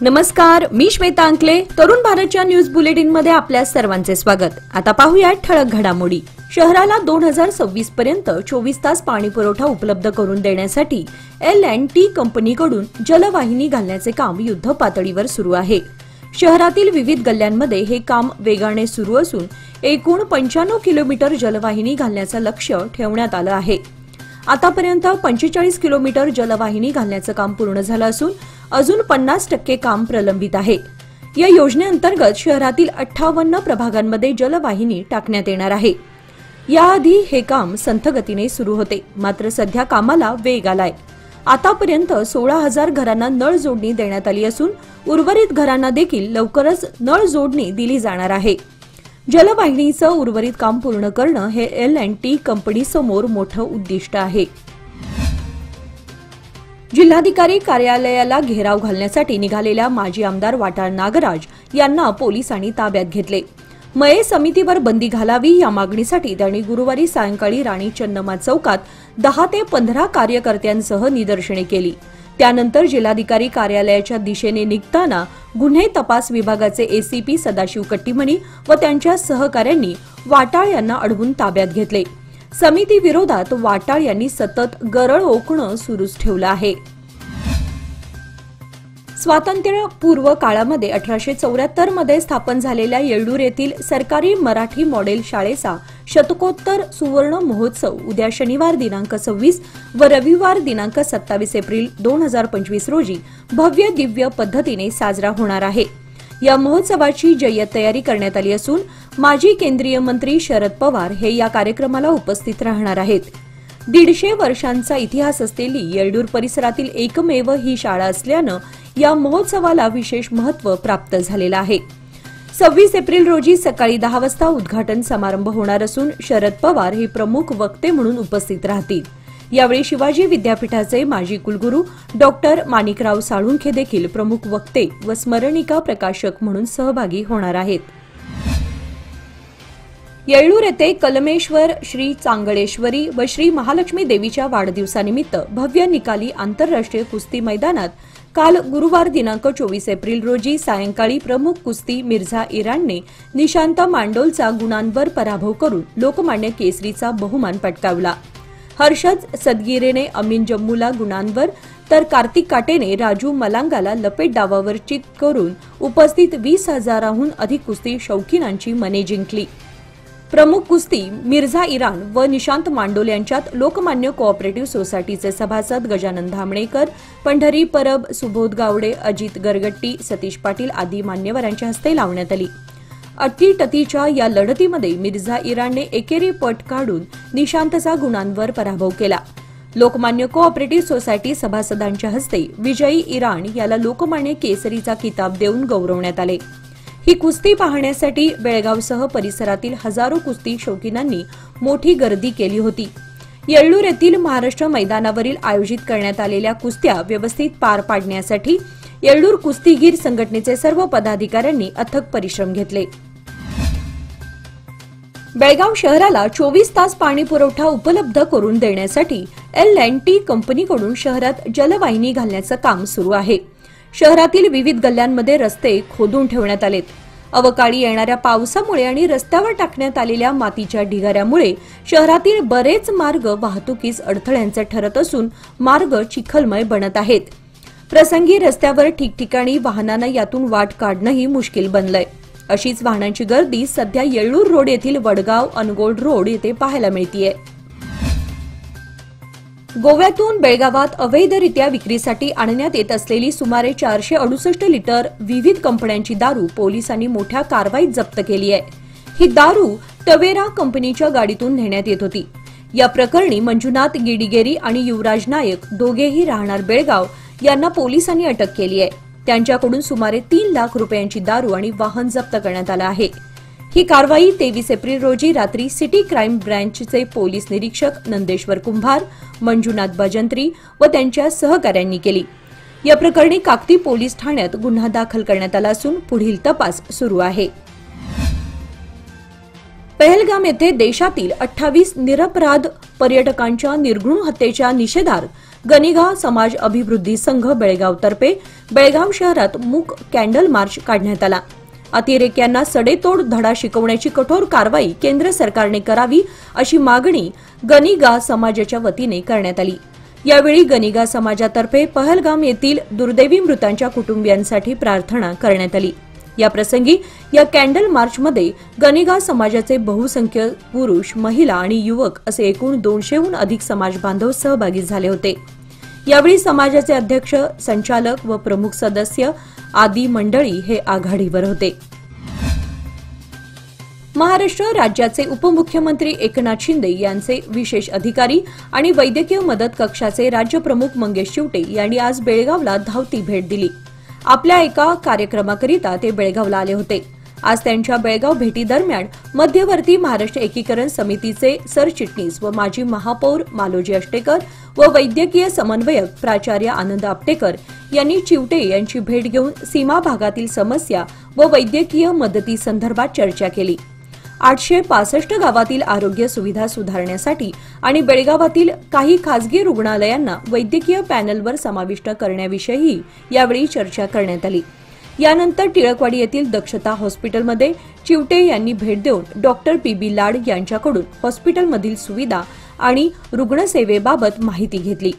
नमस्कार, मी श्वेता अंकले. तरुण भारतच्या न्यूज बुलेटिन मध्ये आपल्या सर्वांचे स्वागत. आता पाहूया ठळक घडामोडी. शहराला 2026 पर्यंत 24 तास पाणी पुरवठा उपलब्ध करून देण्यासाठी L&T कंपनीकडून जलवाहिनी घालण्याचे काम युद्ध पातळीवर सुरू आहे. शहरातील विविध गल्ल्यांमध्ये हे काम वेगाने सुरू असून एकूण 95 किलोमीटर जलवाहिनी घालण्याचं लक्ष्य ठेवण्यात आलं आहे. आतापर्यंत 45 किलोमीटर जलवाहिनी घालण्याचं काम पूर्ण झालं असून अजून 50% काम प्रलंबित आहे. या योजनेअंतर्गत शहरातील 58 प्रभागांमध्ये जलवाहिनी टाकण्यात येणार आहे. याआधी हे काम संथ गतीने सुरू होते, मात्र सध्या कामाला वेग आलाय. आतापर्यंत 16,000 घरांना नळ जोडणी देण्यात आली असून उर्वरित घरांना देखील लवकरच नळ जोडणी दिली जाणार आहे. जलवाहिनीचं उर्वरित काम पूर्ण करणं हे L&T कंपनीसमोर मोठं उद्दिष्ट आहे. जिल्हाधिकारी कार्यालयाला घेराव घालण्यासाठी निघालेल्या माजी आमदार वाटाळ नागराज यांना पोलिसांनी ताब्यात घेतले. मये समितीवर बंदी घालावी या मागणीसाठी त्यांनी गुरुवारी सायंकाळी राणी चन्नम्मा चौकात 10 ते 15 कार्यकर्त्यांसह निदर्शने केली. त्यानंतर जिल्हाधिकारी कार्यालयाच्या दिशेने निघताना गुन्हे तपास विभागाचे एसीपी सदाशिव कट्टीमणी व त्यांच्या सहकाऱ्यांनी वाटाळ यांना अडवून ताब्यात घेतले. समिती विरोधात वाटाळ यांनी सतत गरळ ओकणं सुरूच ठेवलं आहे. स्वातंत्र्यपूर्व काळामध्ये 1874 मध्ये स्थापन झालेल्या येळ्ळूर येथील सरकारी मराठी मॉडेल शाळेचा शतकोत्तर सुवर्ण महोत्सव उद्या शनिवार दिनांक 26 व रविवार दिनांक 27 एप्रिल 2025 रोजी भव्य दिव्य पद्धतीने साजरा होणार आहे. या महोत्सवाची जय्यत तयारी करण्यात आली असून माजी केंद्रीय मंत्री शरद पवार हे या कार्यक्रमाला उपस्थित राहणार आहेत. 150 वर्षांचा इतिहास असलेली येळ्ळूर परिसरातील एकमेव ही शाळा असल्यानं या महोत्सवाला विशेष महत्त्व प्राप्त झालेलं आहे. 26 एप्रिल रोजी सकाळी 10 वाजता उद्घाटन समारंभ होणार असून शरद पवार हे प्रमुख वक्ते म्हणून उपस्थित राहतील. यावेळी शिवाजी विद्यापीठाचे माजी कुलगुरू डॉक्टर माणिकराव साळुंखे देखील प्रमुख वक्ते व स्मरणिका प्रकाशक म्हणून सहभागी होणार आहेत. येळ्ळूर येथे कलमेश्वर, श्री चांगळेश्वरी व श्री महालक्ष्मी देवीच्या वाढदिवसानिमित्त भव्य निकाली आंतरराष्ट्रीय कुस्ती मैदानात काल गुरुवार दिनांक 24 एप्रिल रोजी सायंकाळी प्रमुख कुस्ती मिर्झा इराणने निशांत मांडोलचा गुणांवर पराभव करून लोकमान्य केसरीचा बहुमान पटकावला. हर्षद सदगिरेने अमीन जम्मूला गुणांवर तर कार्तिक काटेने राजू मलांगाला लपेट डावावर चित करून उपस्थित 20,000हून अधिक कुस्ती शौकीनांची मने जिंकली. प्रमुख कुस्ती मिर्झा इराण व निशांत मांडोल यांच्यात लोकमान्य कोऑपरेटिव्ह सोसायटीचे सभासद गजानन धामणेकर, पंढरी परब, सुबोध गावडे, अजित गरगट्टी, सतीश पाटील आदी मान्यवरांच्या हस्ते लावण्यात आली. अटीतटीच्या या लढतीमध्ये मिर्झा इराणने एकेरी पट काढून निशांतचा गुणांवर पराभव केला. लोकमान्य कोऑपरेटिव्ह सोसायटी सभासदांच्या हस्ते विजयी इराण याला लोकमान्य केसरीचा किताब देऊन गौरवण्यात आले. ही कुस्ती पाहण्यासाठी बेळगावसह परिसरातील हजारो कुस्ती शौकीनांनी मोठी गर्दी केली होती. येळ्ळूर येथील महाराष्ट्र मैदानावरील आयोजित करण्यात आलेल्या कुस्त्या व्यवस्थित पार पाडण्यासाठी येळ्ळूर कुस्तीगीर संघटनेचे सर्व पदाधिकाऱ्यांनी अथक परिश्रम घेतले. बेळगाव शहराला 24 तास पाणी पुरवठा उपलब्ध करून देण्यासाठी L&T कंपनीकडून शहरात जलवाहिनी घालण्याचं काम सुरू आहे. शहरातील विविध गल्ल्यांमध्ये रस्ते खोदून ठेवण्यात आलेत. अवकाळी येणाऱ्या पावसामुळे आणि रस्त्यावर टाकण्यात आलेल्या मातीच्या ढिगाऱ्यामुळे शहरातील बरेच मार्ग वाहतुकीस अडथळ्यांचे ठरत असून मार्ग चिखलमय बनत आहेत. प्रसंगी रस्त्यावर ठिकठिकाणी वाहनांना यातून वाट काढणंही मुश्किल बनलंय. अशीच वाहनांची गर्दी सध्या येळ्ळूर रोड येथील वडगाव अनगोड रोड येथे पाहायला मिळतीये. गोव्यातून बेळगावात अवैधरित्या विक्रीसाठी आणण्यात येत असलेली सुमारे 468 लिटर विविध कंपन्यांची दारू पोलिसांनी मोठ्या कारवाईत जप्त केली आहे. ही दारू टवेरा कंपनीच्या गाडीतून नेण्यात येत होती. या प्रकरणी मंजुनाथ गिडिगेरी आणि युवराज नायक दोघेही राहणार बेळगाव यांना पोलिसांनी अटक केली आहे. त्यांच्याकडून सुमारे 3 लाख रुपयांची दारू आणि वाहन जप्त करण्यात आलं आहे. ही कारवाई 23 एप्रिल रोजी रात्री सिटी क्राईम ब्रँचचे पोलीस निरीक्षक नंदेश्वर कुंभार, मंजुनाथ भजंत्री व त्यांच्या सहकाऱ्यांनी केली. या प्रकरणी काकती पोलीस ठाण्यात गुन्हा दाखल करण्यात आला असून पुढील तपास सुरू आहे. पहलगाम येथे देशातील 28 निरपराध पर्यटकांच्या निर्घृण हत्येच्या निषेधार्थ गनिगा समाज अभिवृद्धी संघ बेळगावतर्फे बेळगाव शहरात मूक कॅन्डल मार्च काढण्यात आला। अतिरेक्यांना सडेतोड धडा शिकवण्याची कठोर कारवाई केंद्र सरकारने करावी अशी मागणी गनिगा समाजाच्या वतीने करण्यात आली। यावेळी गनिगा समाजातर्फे पहलगाम येथील दुर्दैवी मृतांच्या कुटुंबियांसाठी प्रार्थना करण्यात आली। या प्रसंगी या कॅन्डल मार्चमध्ये गनिगा समाजाचे बहुसंख्य पुरुष, महिला आणि युवक असे एकूण 200हून अधिक समाज बांधव सहभागी झाले होते। यावेळी समाजाचे अध्यक्ष, संचालक व प्रमुख सदस्य आदी मंडळी हे आघाडीवर होते। महाराष्ट्र राज्याचे उपमुख्यमंत्री एकनाथ शिंदे यांचे विशेष अधिकारी आणि वैद्यकीय मदत कक्षाचे राज्यप्रमुख मंगेश चिवटे यांनी आज बेळगावला धावती भेट दिली। आपल्या एका कार्यक्रमाकरिता ते बेळगावला आले होते। आज त्यांच्या बेळगाव भेटीदरम्यान मध्यवर्ती महाराष्ट्र एकीकरण समितीचे सरचिटणीस व माजी महापौर मालोजी अष्टेकर व वैद्यकीय समन्वयक प्राचार्य आनंद आपटेकर यांनी चिवटे यांची भेट घेऊन सीमा भागातील समस्या व वैद्यकीय मदतीसंदर्भात चर्चा केली। 865 गावातील आरोग्य सुविधा सुधारण्यासाठी आणि बेळगावातील काही खासगी रुग्णालयांना वैद्यकीय पॅनलवर समाविष्ट करण्याविषयी यावेळी चर्चा करण्यात आली। यानंतर टिळकवाडी येथील दक्षता हॉस्पिटलमध्ये चिवटे यांनी भेट देऊन डॉक्टर पी.बी. लाड यांच्याकडून हॉस्पिटलमधील सुविधा आणि रुग्णसेवेबाबत माहिती घेतली।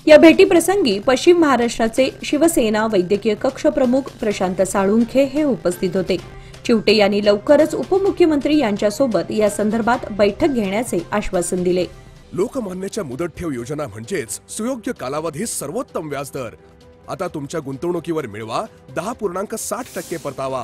या भेटीप्रसंगी पश्चिम महाराष्ट्राचे शिवसेना वैद्यकीय कक्ष प्रमुख प्रशांत साळुंखे हे उपस्थित होते। चिवटे यांनी लवकरच उपमुख्यमंत्री यांच्यासोबत या संदर्भात बैठक घेण्याचे आश्वासन दिले। लोकमान्यच्या मुदत ठेव योजना म्हणजेच सुयोग्य कालावधीत सर्वोत्तम व्याजदर। आता तुमच्या गुंतवणुकीवर मिळवा 10.60% परतावा।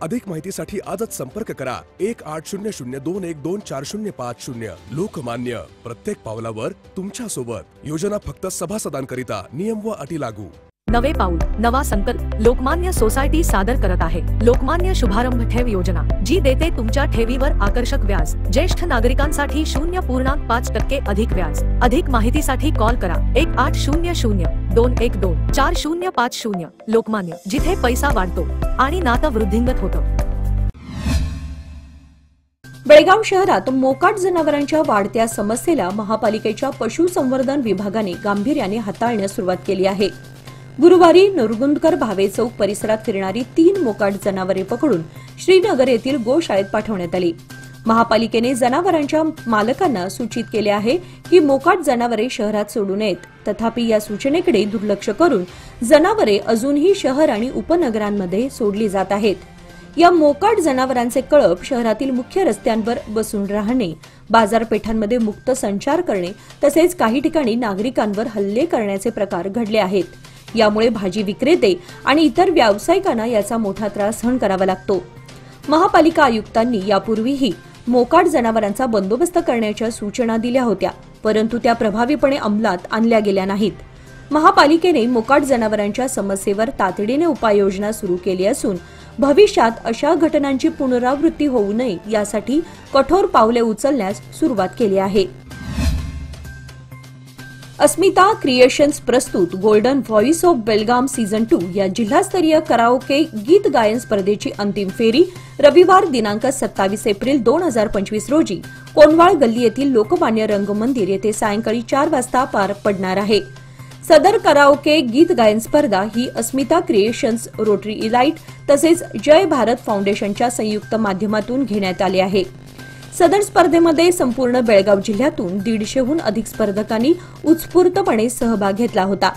अधिक माहितीसाठी आजच संपर्क करा 1800212450। लोकमान्य, प्रत्येक पावलावर तुमच्या सोबत। योजना फक्त सभासदांकरिता, नियम व अटी लागू। नवे पाऊल, नवा संकल्प लोकमान्य सोसायटी सादर करत आहे लोकमान्य शुभारंभ ठेव योजना, जी देते तुमच्या ठेवीवर आकर्षक व्याज। ज्येष्ठ नागरिकांसाठी 0.5% अधिक व्याज। अधिक माहितीसाठी कॉल करा 1800-212-4050। लोकमान्य, जिथे पैसा वाढतो आणि नातं वृद्धिंगत होतं। बेळगाव शहरात मोकाट जनावरांच्या वाढत्या समस्येला महापालिकेच्या पशुसंवर्धन विभागाने गांभीर्याने हाताळण्यास सुरुवात केली आहे। गुरुवारी नरगुंदकर भावे चौक परिसरात फिरणारी 3 मोकाट जनावरे पकडून श्रीनगर येथील गोशाळेत पाठवण्यात आली। महापालिकेने जनावरांच्या मालकांना सूचित केले आहे की मोकाट जनावरे शहरात सोडू नयेत, तथापि या सूचनेकडे दुर्लक्ष करून जनावरे अजूनही शहर आणि उपनगरांमध्ये सोडली जात आहेत। या मोकाट जनावरांचे कळप शहरातील मुख्य रस्त्यांवर बसून राहणे, बाजारपेठांमध्ये मुक्त संचार करणे तसेच काही ठिकाणी नागरिकांवर हल्ले करण्याचे प्रकार घडले आहेत। यामुळे भाजी विक्रेते आणि इतर व्यावसायिकांना याचा मोठा त्रास सहन करावा लागतो। महापालिका आयुक्तांनी यापूर्वीही मोकाट जनावरांचा बंदोबस्त करण्याच्या सूचना दिल्या होत्या, परंतु त्या प्रभावीपणे अंमलात आणल्या गेल्या नाहीत। महापालिकेने मोकाट जनावरांच्या समस्येवर तातडीने उपाययोजना सुरू केली असून भविष्यात अशा घटनांची पुनरावृत्ती होऊ नये यासाठी कठोर पावले उचलण्यास सुरुवात केली आहे। अस्मिता क्रिएशन्स प्रस्तुत golden voice of Belgaum season 2 या जिल्हास्तरीय कराओके गीत गायन स्पर्धेची अंतिम फेरी रविवार दिनांक 27 एप्रिल 2025 रोजी कोनवाळ गल्ली येथील लोकमान्य रंगमंदिर येथे सायंकाळी 4 वाजता पार पडणार आहे। सदर कराओके गीत गायन स्पर्धा ही अस्मिता क्रिएशन्स, रोटरी इलाइट तसेच जय भारत फाउंडेशनच्या संयुक्त माध्यमातून घेण्यात आले आहे। सदर स्पर्धेमध्ये संपूर्ण बेळगाव जिल्ह्यातून 150हून अधिक स्पर्धकांनी उत्स्फूर्तपणे सहभाग घेतला होता।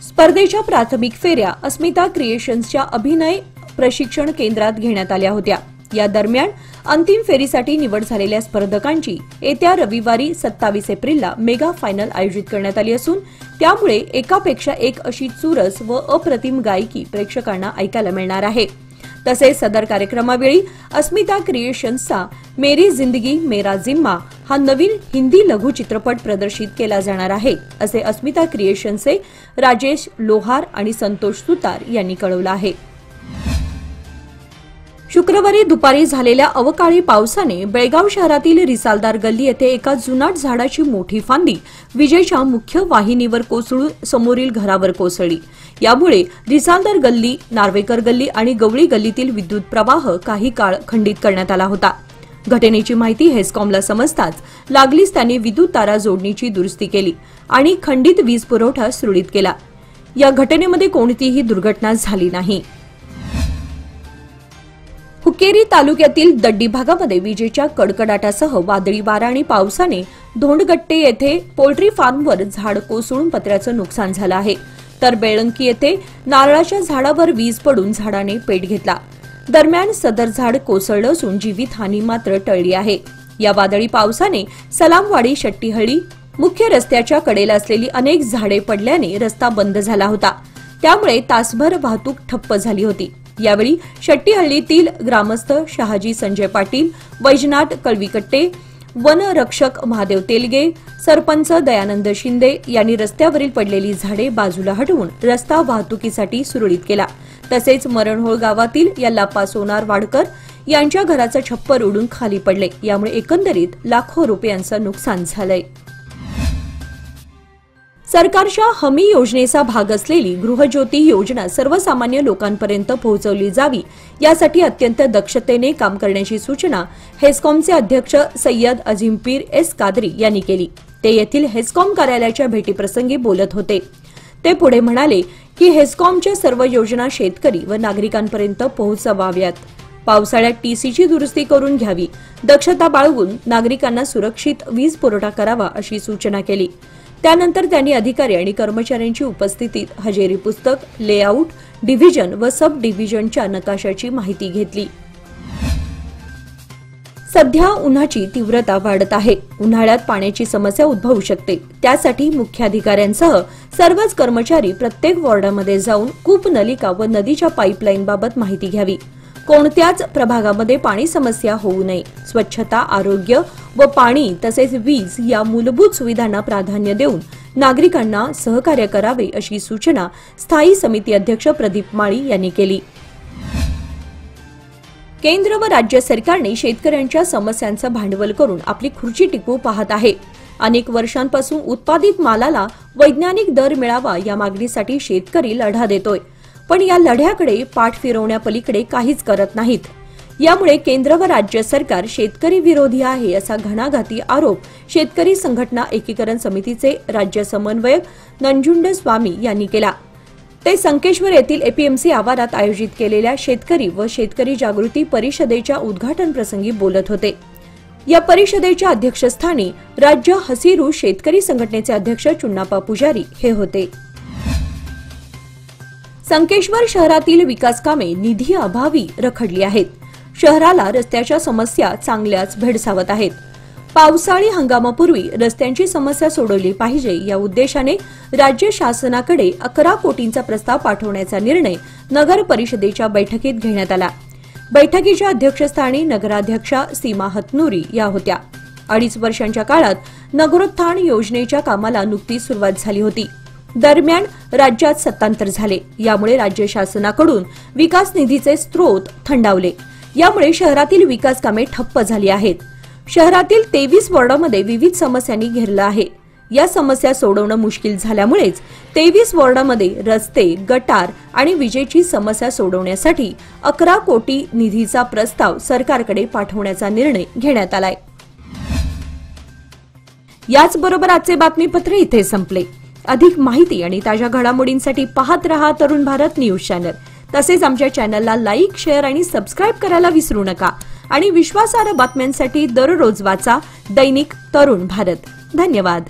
स्पर्धेच्या प्राथमिक फेऱ्या अस्मिता क्रिएशन्सच्या अभिनय प्रशिक्षण केंद्रात घेण्यात आल्या होत्या। या दरम्यान अंतिम फेरीसाठी निवड झालेल्या स्पर्धकांची येत्या रविवारी 27 एप्रिलला मेगा फायनल आयोजित करण्यात आली असून त्यामुळे एकापेक्षा एक अशी चुरस व अप्रतिम गायकी प्रेक्षकांना ऐकायला मिळणार आहे। तसेच सदर कार्यक्रमावेळी अस्मिता क्रिएशन्सचा मेरी जिंदगी मेरा जिम्मा हा नवीन हिंदी लघु चित्रपट प्रदर्शित केला जाणार आहे, असे अस्मिता क्रिएशन्सचे राजेश लोहार आणि संतोष सुतार यांनी कळवलं आहे। शुक्रवारी दुपारी झालेल्या अवकाळी पावसाने बेळगाव शहरातील रिसालदार गल्ली येथे एका जुनाट झाडाची मोठी फांदी विजेच्या मुख्य वाहिनीवर कोसळून समोरील घरावर कोसळली। यामुळे रिसालदार गल्ली, नार्वेकर गल्ली आणि गवळी गल्लीतील विद्युत प्रवाह काही काळ खंडित करण्यात आला होता। घटनेची माहिती हेस्कॉमला समजताच लागलीच त्यांनी विद्युत तारा जोडणीची दुरुस्ती केली आणि खंडित वीज पुरवठा सुरळीत केला। या घटनेमध्ये कोणतीही दुर्घटना झाली नाही। हुक्केरी तालुक्यातील दड्डी भागामध्ये विजेच्या कडकडाटासह वादळी वारा आणि पावसाने धोंडगट्टे येथे पोल्ट्री फार्मवर झाड कोसळून पत्र्याचं नुकसान झालं आहे, तर बेळंकी येथे नारळाच्या झाडावर वीज पडून झाडाने पेट घेतला। दरम्यान सदर झाड कोसळलं असून जीवितहानी मात्र टळली आहे। या वादळी पावसाने सलामवाडी शट्टीहळ्ळी मुख्य रस्त्याच्या कडेला असलेली अनेक झाडे पडल्याने रस्ता बंद झाला होता, त्यामुळे तासभर वाहतूक ठप्प झाली होती। यावेळी शट्टीहळ्ळीतील ग्रामस्थ शहाजी संजय पाटील, वैजनाथ कळवीकट्टे, वनरक्षक महादेव तेलगे, सरपंच दयानंद शिंदे यांनी रस्त्यावरील पडलेली झाडे बाजूला हटवून रस्ता वाहतुकीसाठी सुरळीत केला। तसेच मरणहोळ गावातील यल्लाप्पा सोनार वाडकर यांच्या घराचं छप्पर उडून खाली पडले, यामुळे एकंदरीत लाखो रुपयांचं नुकसान झालंय। सरकारच्या हमी योजनेचा भाग असलेली गृहज्योती योजना सर्वसामान्य लोकांपर्यंत पोहोचवली जावी, यासाठी अत्यंत दक्षतेने काम करण्याची सूचना हेस्कॉमचे अध्यक्ष सय्यद अझीमपीर एस कादरी यांनी केली। ते येथील हेस्कॉम कार्यालयाच्या भेटीप्रसंगी बोलत होते। ते पुढे म्हणाले की हेस्कॉमच्या सर्व योजना शेतकरी व नागरिकांपर्यंत पोहोचवाव्यात। पावसाळ्यात टीसीची दुरुस्ती करून घ्यावी, दक्षता बाळगून नागरिकांना सुरक्षित वीज पुरवठा करावा अशी सूचना केली। त्यानंतर त्यांनी अधिकारी आणि कर्मचाऱ्यांची उपस्थितीत हजेरी पुस्तक, लेआउट, डिव्हिजन व सब डिव्हिजनच्या नकाशाची माहिती घेतली। सध्या उन्हाची तीव्रता वाढत आहे। उन्हाळ्यात पाण्याची समस्या उद्भवू शकते, त्यासाठी मुख्याधिकाऱ्यांसह सर्वच कर्मचारी प्रत्येक वॉर्डामध्ये जाऊन कूप, नलिका व नदीच्या पाईपलाईन बाबत माहिती घ्यावी। कोणत्याच प्रभागामध्ये पाणी समस्या होऊ नये। स्वच्छता, आरोग्य व पाणी तसेच वीज या मूलभूत सुविधांना प्राधान्य देऊन नागरिकांना सहकार्य करावे अशी सूचना स्थायी समिती अध्यक्ष प्रदीप माळी यांनी केली। केंद्र व राज्य सरकारने शेतकऱ्यांच्या समस्यांचं भांडवल करून आपली खुर्ची टिकवू पाहत आहे। अनेक वर्षांपासून उत्पादित मालाला वैज्ञानिक दर मिळावा या मागणीसाठी शेतकरी लढा देतोय, पण या लढ्याकडे पाठ फिरवण्यापलीकडे काहीच करत नाहीत। यामुळे केंद्र व राज्य सरकार शेतकरी विरोधी आहे असा घणाघाती आरोप शेतकरी संघटना एकीकरण समितीचे राज्य समन्वयक नंजुंडस्वामी यांनी केला। ते संकेश्वर येथील एपीएमसी आवारात आयोजित केलेल्या शेतकरी व शेतकरी जागृती परिषदेच्या उद्घाटन प्रसंगी बोलत होते। या परिषदेच्या अध्यक्षस्थानी राज्य हसीरू शेतकरी संघटनेचे अध्यक्ष चुन्नाप्पा पुजारी हे होते। संकेश्वर शहरातील विकास कामे निधी अभावी रखडली आहेत। शहराला रस्त्याच्या समस्या चांगल्याच भेडसावत आहेत। पावसाळी हंगामापूर्वी रस्त्यांची समस्या सोडवली पाहिजे या उद्देशाने राज्य शासनाकडे 11 कोटींचा प्रस्ताव पाठवण्याचा निर्णय नगर परिषदेच्या बैठकीत घेण्यात आला। बैठकीच्या अध्यक्षस्थानी नगराध्यक्षा सीमा हतनुरी या होत्या। 2.5 वर्षांच्या काळात नगरोत्थान योजनेच्या कामाला नुकतीच सुरुवात झाली होती। दरम्यान राज्यात सत्तांतर झाले, यामुळे राज्य शासनाकडून विकास निधीचे स्रोत थंडावले। यामुळे शहरातील विकास कामे ठप्प झाली आहेत। शहरातील 23 वॉर्डामध्ये विविध समस्यांनी घेरलं आहे। या समस्या सोडवणं मुश्किल झाल्यामुळेच 23 वॉर्डामध्ये रस्ते, गटार आणि विजेची समस्या सोडवण्यासाठी 11 कोटी निधीचा प्रस्ताव सरकारकडे पाठवण्याचा निर्णय घेण्यात आलाय। याचबरोबर आजचे बातमीपत्र इथे संपले। अधिक माहिती आणि ताज्या घडामोडींसाठी पाहत रहा तरुण भारत न्यूज चॅनल। तसेच आमच्या चॅनलला लाईक, शेअर आणि सबस्क्राईब करायला विसरू नका आणि विश्वासार्ह बातम्यांसाठी दररोज वाचा दैनिक तरुण भारत। धन्यवाद।